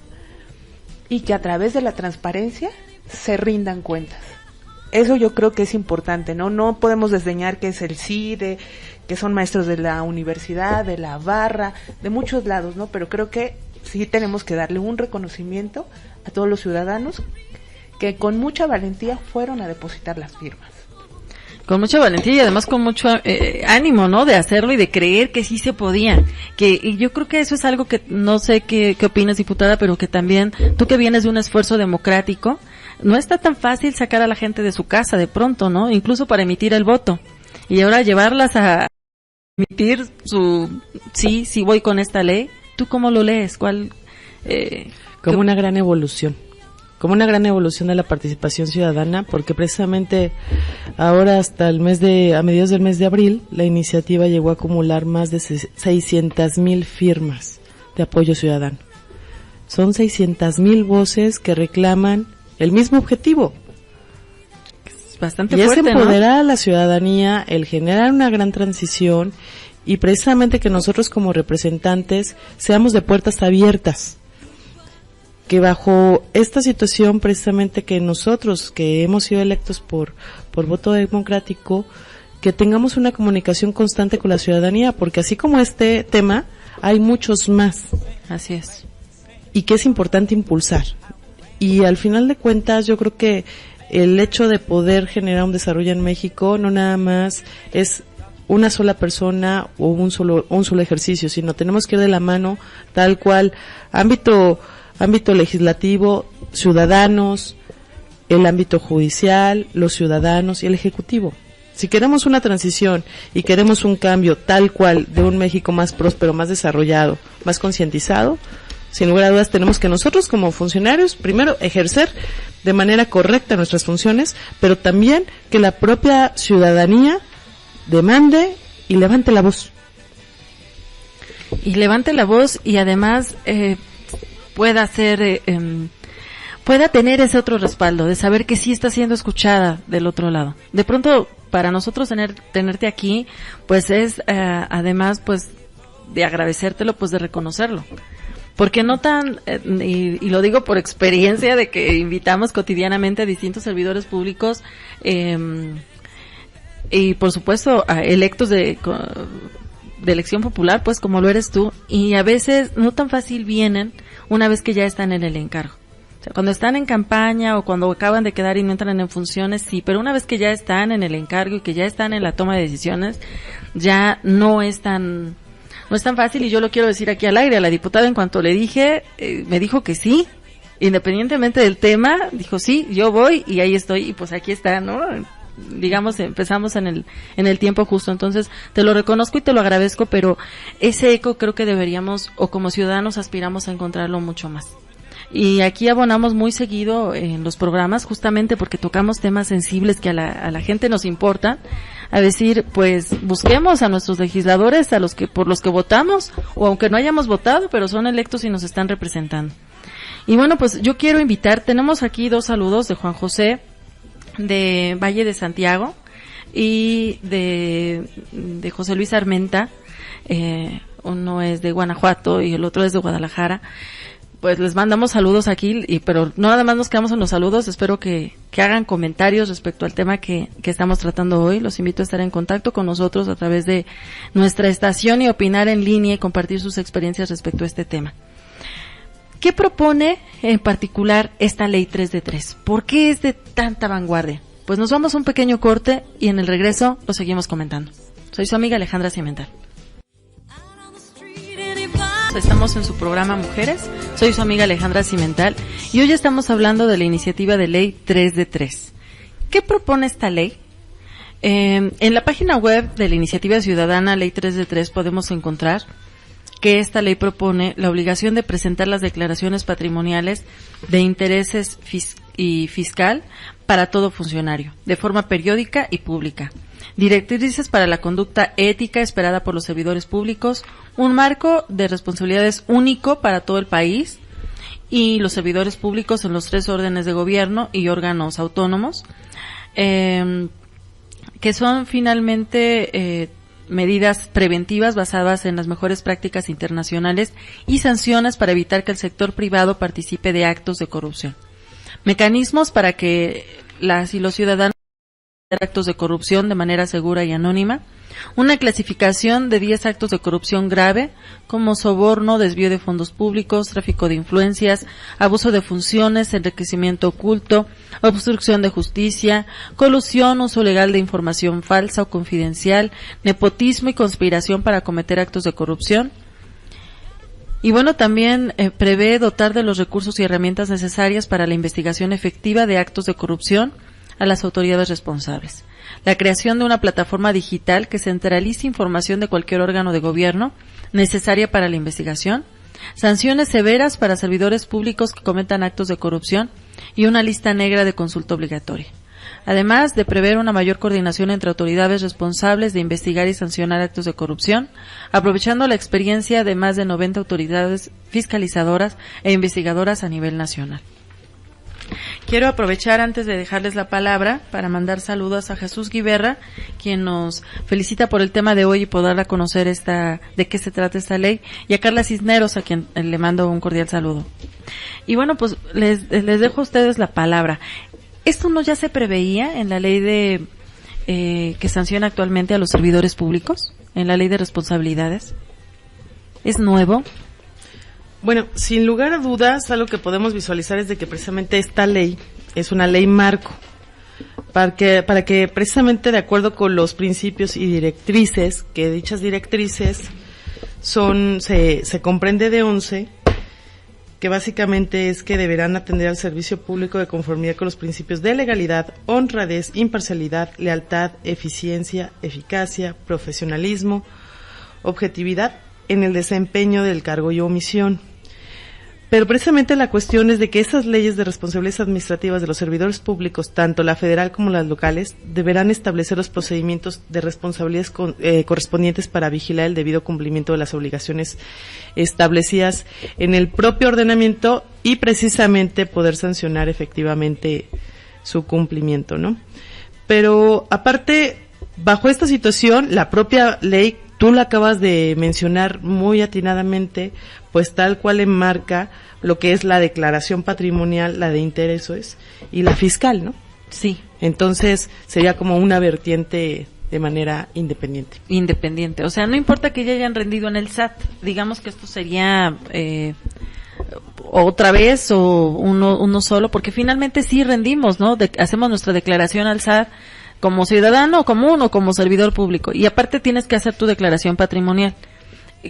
y que a través de la transparencia se rindan cuentas. Eso yo creo que es importante, ¿no? No podemos desdeñar que es el CIDE, que son maestros de la universidad, de la barra, de muchos lados, ¿no? Pero creo que sí tenemos que darle un reconocimiento a todos los ciudadanos que con mucha valentía fueron a depositar las firmas. Con mucha valentía y además con mucho ánimo, ¿no? De hacerlo y de creer que sí se podía. Y yo creo que eso es algo que no sé qué opinas, diputada, pero que también tú, que vienes de un esfuerzo democrático, no está tan fácil sacar a la gente de su casa de pronto, ¿no? Incluso para emitir el voto. Y ahora llevarlas a emitir sí voy con esta ley. ¿Tú cómo lo lees? Como una gran evolución. Como una gran evolución de la participación ciudadana, porque precisamente ahora hasta a mediados del mes de abril, la iniciativa llegó a acumular más de 600,000 firmas de apoyo ciudadano. Son 600,000 voces que reclaman el mismo objetivo. Es bastante y fuerte, es empoderar a la ciudadanía, el generar una gran transición y precisamente que nosotros como representantes seamos de puertas abiertas. Que bajo esta situación precisamente que nosotros que hemos sido electos por voto democrático, que tengamos una comunicación constante con la ciudadanía, porque así como este tema, hay muchos más. Así es. Y que es importante impulsar. Y al final de cuentas yo creo que el hecho de poder generar un desarrollo en México no nada más es una sola persona o un solo ejercicio, sino tenemos que ir de la mano tal cual ámbito legislativo, ciudadanos, el ámbito judicial, los ciudadanos y el ejecutivo. Si queremos una transición y queremos un cambio tal cual de un México más próspero, más desarrollado, más concientizado, sin lugar a dudas tenemos que nosotros como funcionarios primero ejercer de manera correcta nuestras funciones, pero también que la propia ciudadanía demande y levante la voz. Y levante la voz y además pueda tener ese otro respaldo de saber que sí está siendo escuchada del otro lado. De pronto, para nosotros tenerte aquí, pues es además pues de agradecértelo, pues de reconocerlo. Porque no y lo digo por experiencia de que invitamos cotidianamente a distintos servidores públicos y por supuesto a electos de elección popular, pues como lo eres tú, y a veces no tan fácil vienen una vez que ya están en el encargo. O sea, cuando están en campaña o cuando acaban de quedar y no entran en funciones, sí, pero una vez que ya están en el encargo y que ya están en la toma de decisiones, ya no es tan fácil. Y yo lo quiero decir aquí al aire, a la diputada en cuanto le dije, me dijo que sí, independientemente del tema, dijo sí, yo voy y ahí estoy y pues aquí está, ¿no? Digamos, empezamos en el tiempo justo. Entonces, te lo reconozco y te lo agradezco, pero ese eco creo que deberíamos, o como ciudadanos aspiramos a encontrarlo mucho más. Y aquí abonamos muy seguido en los programas, justamente porque tocamos temas sensibles que a la gente nos importan, a decir, pues, busquemos a nuestros legisladores, por los que votamos, o aunque no hayamos votado, pero son electos y nos están representando. Y bueno, pues yo quiero invitar, tenemos aquí 2 saludos de Juan José, de Valle de Santiago, y de José Luis Armenta, uno es de Guanajuato y el otro es de Guadalajara. Pues les mandamos saludos aquí, pero no nada más nos quedamos en los saludos, espero que hagan comentarios respecto al tema que estamos tratando hoy. Los invito a estar en contacto con nosotros a través de nuestra estación y opinar en línea y compartir sus experiencias respecto a este tema. ¿Qué propone en particular esta ley 3 de 3? ¿Por qué es de tanta vanguardia? Pues nos vamos a un pequeño corte y en el regreso lo seguimos comentando. Soy su amiga Alejandra Cimental. Estamos en su programa Mujeres, soy su amiga Alejandra Cimental y hoy estamos hablando de la iniciativa de ley 3 de 3. ¿Qué propone esta ley? En la página web de la iniciativa ciudadana ley 3 de 3 podemos encontrar que esta ley propone la obligación de presentar las declaraciones patrimoniales de intereses fiscal para todo funcionario, de forma periódica y pública. Directrices para la conducta ética esperada por los servidores públicos, un marco de responsabilidades único para todo el país y los servidores públicos en los 3 órdenes de gobierno y órganos autónomos, que son finalmente medidas preventivas basadas en las mejores prácticas internacionales y sanciones para evitar que el sector privado participe de actos de corrupción. Mecanismos para que las y los ciudadanos actos de corrupción de manera segura y anónima, una clasificación de 10 actos de corrupción grave como soborno, desvío de fondos públicos, tráfico de influencias, abuso de funciones, enriquecimiento oculto, obstrucción de justicia, colusión, uso legal de información falsa o confidencial, nepotismo y conspiración para cometer actos de corrupción. Y bueno, también prevé dotar de los recursos y herramientas necesarias para la investigación efectiva de actos de corrupción, a las autoridades responsables. La creación de una plataforma digital que centralice información de cualquier órgano de gobierno necesaria para la investigación, sanciones severas para servidores públicos que cometan actos de corrupción y una lista negra de consulta obligatoria. Además de prever una mayor coordinación entre autoridades responsables de investigar y sancionar actos de corrupción, aprovechando la experiencia de más de 90 autoridades fiscalizadoras e investigadoras a nivel nacional. Quiero aprovechar antes de dejarles la palabra para mandar saludos a Jesús Guiberra, quien nos felicita por el tema de hoy y por dar a conocer de qué se trata esta ley, y a Carla Cisneros, a quien le mando un cordial saludo. Y bueno, pues les dejo a ustedes la palabra. ¿Esto no ya se preveía en la ley que sanciona actualmente a los servidores públicos, en la ley de responsabilidades? ¿Es nuevo? Bueno, sin lugar a dudas, algo que podemos visualizar es de que precisamente esta ley es una ley marco, para que precisamente de acuerdo con los principios y directrices, que dichas directrices se comprende de 11, que básicamente es que deberán atender al servicio público de conformidad con los principios de legalidad, honradez, imparcialidad, lealtad, eficiencia, eficacia, profesionalismo, objetividad en el desempeño del cargo y omisión. Pero precisamente la cuestión es de que esas leyes de responsabilidades administrativas de los servidores públicos, tanto la federal como las locales, deberán establecer los procedimientos de responsabilidades correspondientes para vigilar el debido cumplimiento de las obligaciones establecidas en el propio ordenamiento y precisamente poder sancionar efectivamente su cumplimiento, ¿no? Pero aparte, bajo esta situación, la propia ley, tú la acabas de mencionar muy atinadamente, pues tal cual enmarca lo que es la declaración patrimonial, la de intereses y la fiscal, ¿no? Sí. Entonces sería como una vertiente de manera independiente. Independiente, o sea, no importa que ya hayan rendido en el SAT, digamos que esto sería otra vez o uno solo, porque finalmente sí rendimos, ¿no? Hacemos nuestra declaración al SAT como ciudadano común o como servidor público, y aparte tienes que hacer tu declaración patrimonial.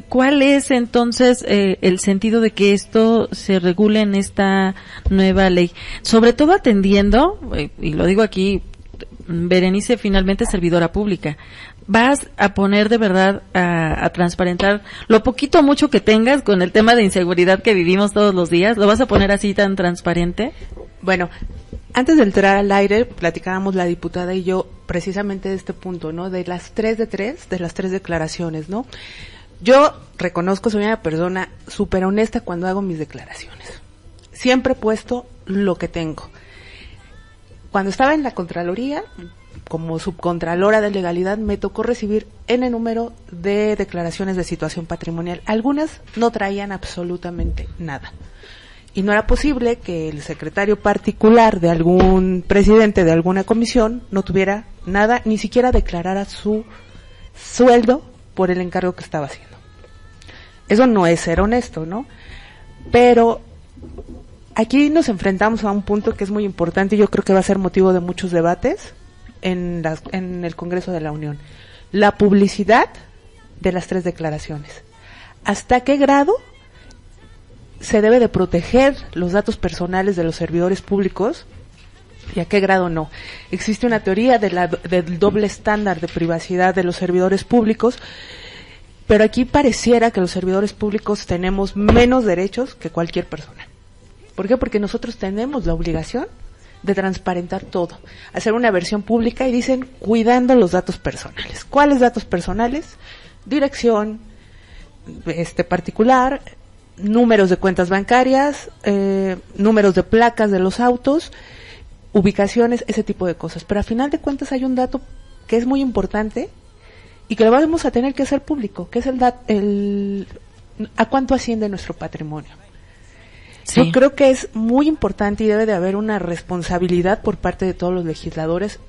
¿Cuál es entonces el sentido de que esto se regule en esta nueva ley? Sobre todo atendiendo, y lo digo aquí, Berenice finalmente es servidora pública. ¿Vas a poner de verdad a transparentar lo poquito o mucho que tengas con el tema de inseguridad que vivimos todos los días? ¿Lo vas a poner así tan transparente? Bueno, antes de entrar al aire, platicábamos la diputada y yo precisamente de este punto, ¿no? De las tres declaraciones, ¿no? Yo reconozco, soy una persona súper honesta cuando hago mis declaraciones. Siempre he puesto lo que tengo. Cuando estaba en la Contraloría, como subcontralora de legalidad, me tocó recibir N número de declaraciones de situación patrimonial. Algunas no traían absolutamente nada. Y no era posible que el secretario particular de algún presidente de alguna comisión no tuviera nada, ni siquiera declarara su sueldo por el encargo que estaba haciendo. Eso no es ser honesto, ¿no? Pero aquí nos enfrentamos a un punto que es muy importante y yo creo que va a ser motivo de muchos debates en el Congreso de la Unión. La publicidad de las tres declaraciones. ¿Hasta qué grado se debe de proteger los datos personales de los servidores públicos y a qué grado no? Existe una teoría del doble estándar de privacidad de los servidores públicos, pero aquí pareciera que los servidores públicos tenemos menos derechos que cualquier persona. ¿Por qué? Porque nosotros tenemos la obligación de transparentar todo, hacer una versión pública y dicen cuidando los datos personales. ¿Cuáles datos personales? Dirección particular, números de cuentas bancarias, números de placas de los autos, ubicaciones, ese tipo de cosas. Pero a final de cuentas hay un dato que es muy importante y que lo vamos a tener que hacer público, que es a cuánto asciende nuestro patrimonio. Sí. Yo creo que es muy importante y debe de haber una responsabilidad por parte de todos los legisladores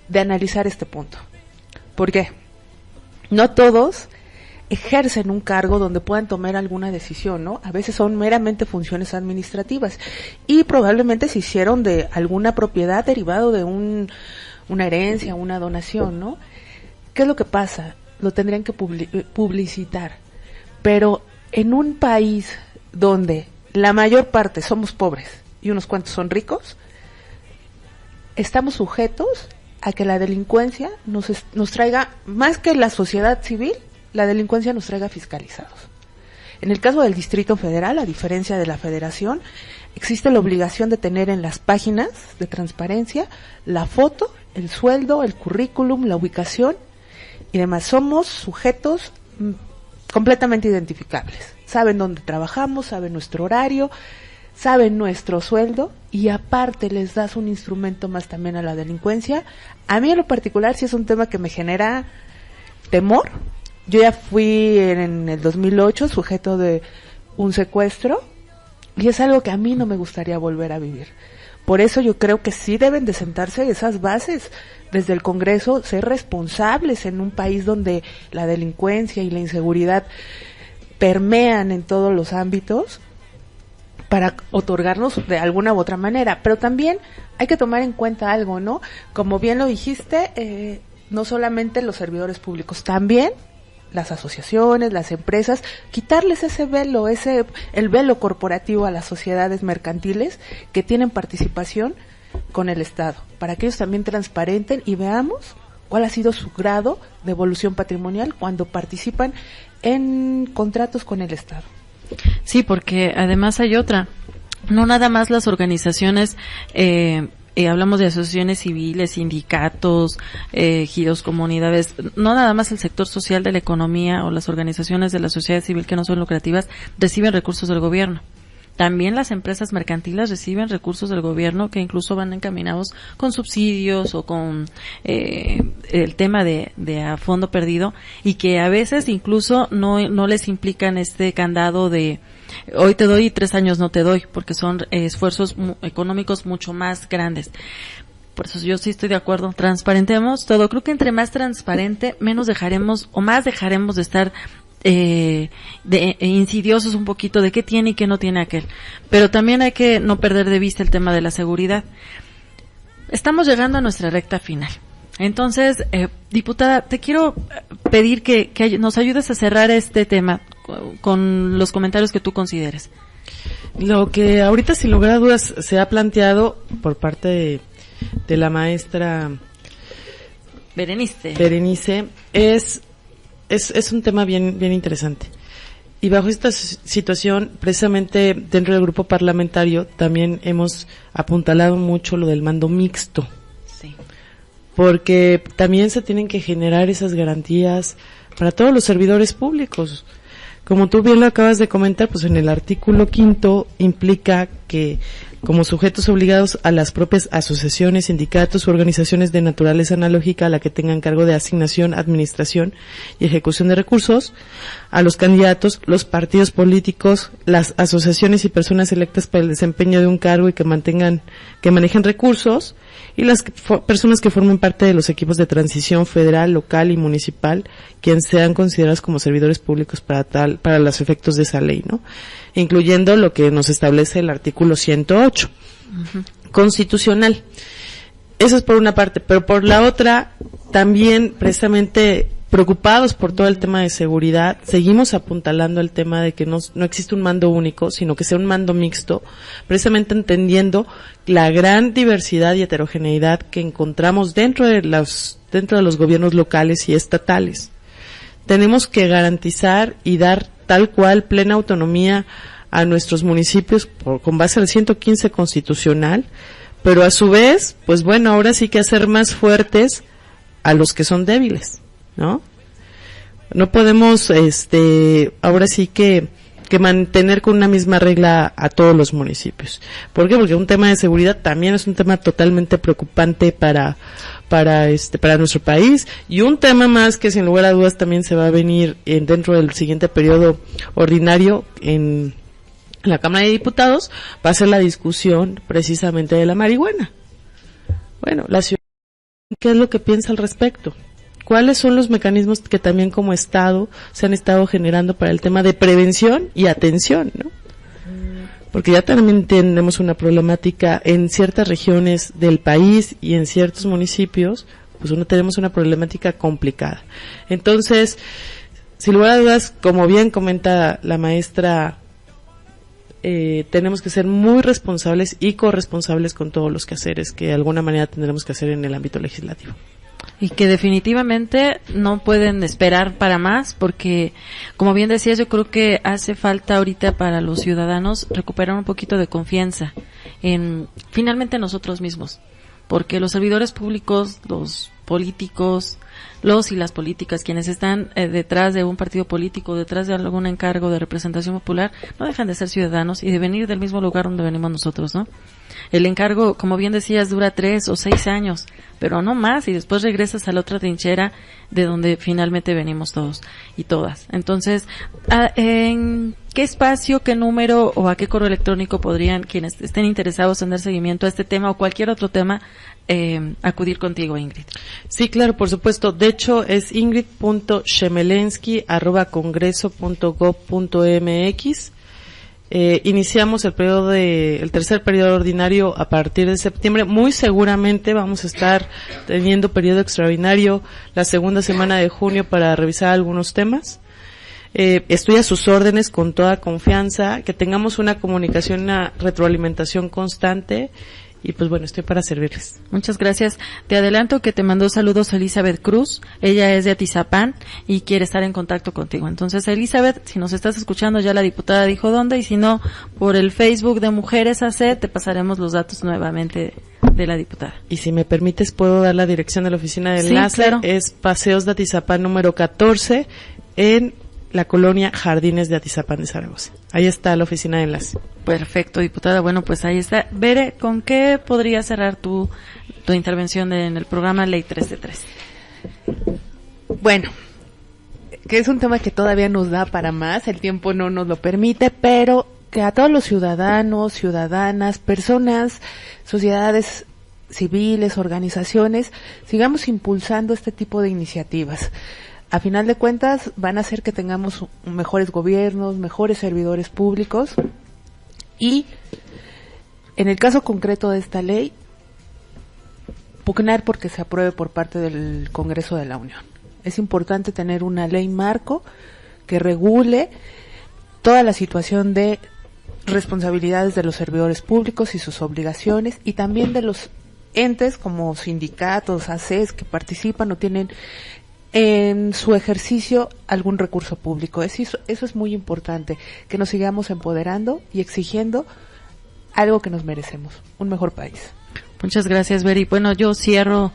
de analizar este punto. ¿Por qué? No todos ejercen un cargo donde puedan tomar alguna decisión, ¿no? A veces son meramente funciones administrativas y probablemente se hicieron de alguna propiedad derivado de una herencia, una donación, ¿no? ¿Qué es lo que pasa? Lo tendrían que publicitar. Pero en un país donde la mayor parte somos pobres y unos cuantos son ricos, estamos sujetos a que la delincuencia nos traiga, más que la sociedad civil, la delincuencia nos traiga fiscalizados. En el caso del Distrito Federal, a diferencia de la Federación, existe la obligación de tener en las páginas de transparencia la foto, el sueldo, el currículum, la ubicación y demás. Somos sujetos completamente identificables. Saben dónde trabajamos, saben nuestro horario, saben nuestro sueldo y aparte les das un instrumento más también a la delincuencia. A mí en lo particular sí es un tema que me genera temor. Yo ya fui en el 2008 sujeto de un secuestro y es algo que a mí no me gustaría volver a vivir. Por eso yo creo que sí deben de sentarse esas bases desde el Congreso, ser responsables en un país donde la delincuencia y la inseguridad permean en todos los ámbitos para otorgarnos de alguna u otra manera. Pero también hay que tomar en cuenta algo, ¿no? Como bien lo dijiste, no solamente los servidores públicos, también las asociaciones, las empresas, quitarles ese velo, el velo corporativo a las sociedades mercantiles que tienen participación con el Estado, para que ellos también transparenten y veamos cuál ha sido su grado de evolución patrimonial cuando participan en contratos con el Estado. Sí, porque además hay otra, no nada más las organizaciones, hablamos de asociaciones civiles, sindicatos, giros, comunidades, no nada más el sector social de la economía o las organizaciones de la sociedad civil que no son lucrativas reciben recursos del gobierno. También las empresas mercantiles reciben recursos del gobierno que incluso van encaminados con subsidios o con el tema de a fondo perdido y que a veces incluso no les implican este candado de hoy te doy y 3 años no te doy, porque son esfuerzos económicos mucho más grandes. Por eso yo sí estoy de acuerdo, transparentemos todo. Creo que entre más transparente, menos dejaremos o más dejaremos de estar insidiosos un poquito de qué tiene y qué no tiene aquel. Pero también hay que no perder de vista el tema de la seguridad. Estamos llegando a nuestra recta final. Entonces, diputada, te quiero pedir que nos ayudes a cerrar este tema con los comentarios que tú consideres. Lo que ahorita sin lugar a dudas se ha planteado por parte de la maestra Berenice es un tema bien interesante. Y bajo esta situación, precisamente dentro del grupo parlamentario, también hemos apuntalado mucho lo del mando mixto. Sí. Porque también se tienen que generar esas garantías para todos los servidores públicos. Como tú bien lo acabas de comentar, pues en el artículo 5 implica que como sujetos obligados a las propias asociaciones, sindicatos u organizaciones de naturaleza analógica a la que tengan cargo de asignación, administración y ejecución de recursos, a los candidatos, los partidos políticos, las asociaciones y personas electas para el desempeño de un cargo y que manejen recursos, y las personas que formen parte de los equipos de transición federal, local y municipal, quienes sean considerados como servidores públicos para los efectos de esa ley, ¿no? Incluyendo lo que nos establece el artículo 108 constitucional. Eso es por una parte, pero por la otra, también precisamente preocupados por todo el tema de seguridad, seguimos apuntalando el tema de que no existe un mando único, sino que sea un mando mixto, precisamente entendiendo la gran diversidad y heterogeneidad que encontramos dentro de los gobiernos locales y estatales. Tenemos que garantizar y dar tal cual plena autonomía a nuestros municipios con base al 115 constitucional, pero a su vez, pues bueno, ahora sí que hacer más fuertes a los que son débiles, ¿no? No podemos, ahora sí que mantener con una misma regla a todos los municipios. ¿Por qué? Porque un tema de seguridad también es un tema totalmente preocupante para nuestro país, y un tema más que sin lugar a dudas también se va a venir dentro del siguiente periodo ordinario en la Cámara de Diputados, va a ser la discusión precisamente de la marihuana. Bueno, la ciudad, ¿qué es lo que piensa al respecto? ¿Cuáles son los mecanismos que también como Estado se han estado generando para el tema de prevención y atención, ¿no? Porque ya también tenemos una problemática en ciertas regiones del país y en ciertos municipios, pues tenemos una problemática complicada. Entonces, sin lugar a dudas, como bien comenta la maestra tenemos que ser muy responsables y corresponsables con todos los quehaceres que de alguna manera tendremos que hacer en el ámbito legislativo. Y que definitivamente no pueden esperar para más, porque, como bien decías, yo creo que hace falta ahorita para los ciudadanos recuperar un poquito de confianza en, finalmente, nosotros mismos. Porque los servidores públicos, los políticos, los y las políticas, quienes están detrás de un partido político, detrás de algún encargo de representación popular, no dejan de ser ciudadanos y de venir del mismo lugar donde venimos nosotros, ¿no? El encargo, como bien decías, dura 3 o 6 años, pero no más, y después regresas a la otra trinchera de donde finalmente venimos todos y todas. Entonces, ¿en qué espacio, qué número o a qué correo electrónico podrían, quienes estén interesados en dar seguimiento a este tema o cualquier otro tema, acudir contigo, Ingrid? Sí, claro, por supuesto. De hecho, es ingrid.shemelensky@congreso.gov.mx. Iniciamos el tercer periodo ordinario a partir de septiembre. Muy seguramente vamos a estar teniendo periodo extraordinario la segunda semana de junio para revisar algunos temas. Estoy a sus órdenes con toda confianza, que tengamos una comunicación, una retroalimentación constante. Y pues bueno, estoy para servirles. Muchas gracias. Te adelanto que te mandó saludos Elizabeth Cruz. Ella es de Atizapán y quiere estar en contacto contigo. Entonces, Elizabeth, si nos estás escuchando, ya la diputada dijo dónde, y si no, por el Facebook de Mujeres AC, te pasaremos los datos nuevamente de la diputada. Y si me permites, puedo dar la dirección de la oficina de enlace. Sí, claro. Es Paseos de Atizapán número 14 en la colonia Jardines de Atizapán de Zaragoza. Ahí está la oficina de enlace. Perfecto, diputada. Bueno, pues ahí está. Bere, ¿con qué podría cerrar tu intervención en el programa Ley 13-3? Bueno, que es un tema que todavía nos da para más, el tiempo no nos lo permite, pero que a todos los ciudadanos, ciudadanas, personas, sociedades civiles, organizaciones, sigamos impulsando este tipo de iniciativas. A final de cuentas, van a hacer que tengamos mejores gobiernos, mejores servidores públicos, y en el caso concreto de esta ley, pugnar porque se apruebe por parte del Congreso de la Unión. Es importante tener una ley marco que regule toda la situación de responsabilidades de los servidores públicos y sus obligaciones, y también de los entes como sindicatos, ACES, que participan o tienen en su ejercicio algún recurso público. Eso es muy importante, que nos sigamos empoderando y exigiendo algo que nos merecemos, un mejor país. Muchas gracias, Beri. Bueno, yo cierro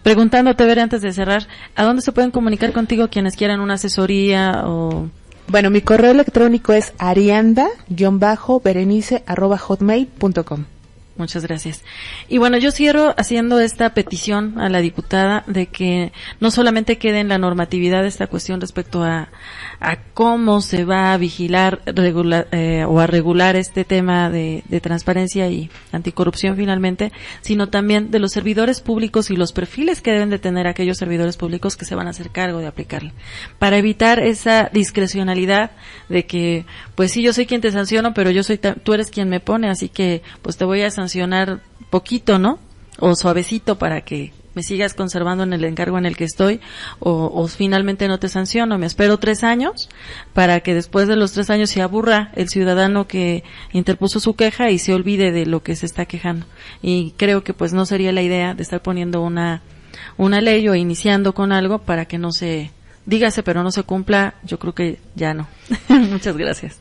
preguntándote, Beri, antes de cerrar, ¿a dónde se pueden comunicar contigo quienes quieran una asesoría o...? Bueno, mi correo electrónico es arianda-berenice@hotmail.com. Muchas gracias. Y bueno, yo cierro haciendo esta petición a la diputada de que no solamente quede en la normatividad esta cuestión respecto a cómo se va a vigilar o a regular este tema de transparencia y anticorrupción finalmente, sino también de los servidores públicos y los perfiles que deben de tener aquellos servidores públicos que se van a hacer cargo de aplicarla, para evitar esa discrecionalidad de que, pues sí, yo soy quien te sanciono, pero tú eres quien me pone, así que pues te voy a sancionar poquito, ¿no? O suavecito para que me sigas conservando en el encargo en el que estoy, o finalmente no te sanciono, me espero 3 años para que después de los 3 años se aburra el ciudadano que interpuso su queja y se olvide de lo que se está quejando. Y creo que pues no sería la idea de estar poniendo una ley o iniciando con algo para que no se dígase pero no se cumpla. Yo creo que ya no. Muchas gracias.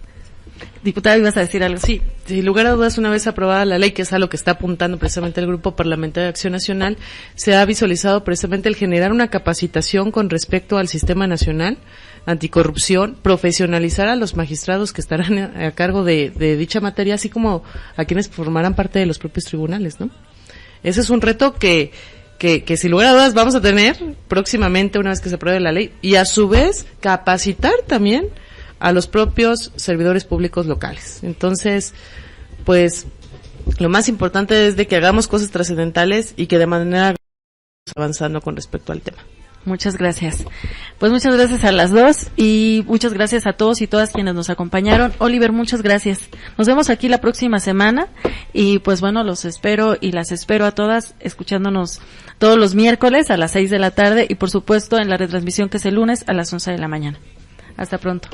Diputada, ¿ibas a decir algo? Sí, sin lugar a dudas, una vez aprobada la ley, que es a lo que está apuntando precisamente el Grupo Parlamentario de Acción Nacional, se ha visualizado precisamente el generar una capacitación con respecto al sistema nacional anticorrupción, profesionalizar a los magistrados que estarán a cargo de dicha materia, así como a quienes formarán parte de los propios tribunales, ¿no? Ese es un reto que sin lugar a dudas vamos a tener próximamente una vez que se apruebe la ley, y a su vez capacitar también a los propios servidores públicos locales. Entonces, pues, lo más importante es de que hagamos cosas trascendentales y que de manera avanzando con respecto al tema. Muchas gracias. Pues muchas gracias a las dos y muchas gracias a todos y todas quienes nos acompañaron. Oliver, muchas gracias. Nos vemos aquí la próxima semana y pues bueno, los espero y las espero a todas escuchándonos todos los miércoles a las 6 de la tarde y por supuesto en la retransmisión que es el lunes a las 11 de la mañana. Hasta pronto.